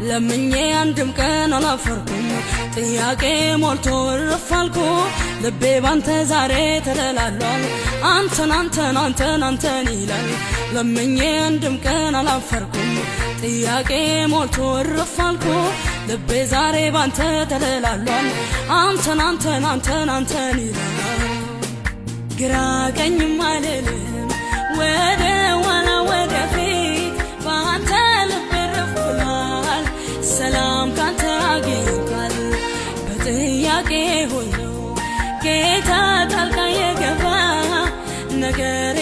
ለምኜ አንድም ቀን አላፈርኩም ጥያቄ ሞልቶ ረፋልኩ ልቤ ባንተ ዛሬ ተደላሏል አንተን ይላል ለምኜ አንድም ቀን አላፈርኩም ጥያቄ ሞልቶ ረፋልኩ ልቤ ዛሬ ባንተ ተደላሏል አንተን ይላል ግራ ቀኝም አልልም ወደ ኋላ ወደፊት ባንተ ልቤ ረፍቷል ሰላም ካንተ አግኝቷል በጥያቄ ሁሉ ጌታ ጣልቃ የገባ ነገር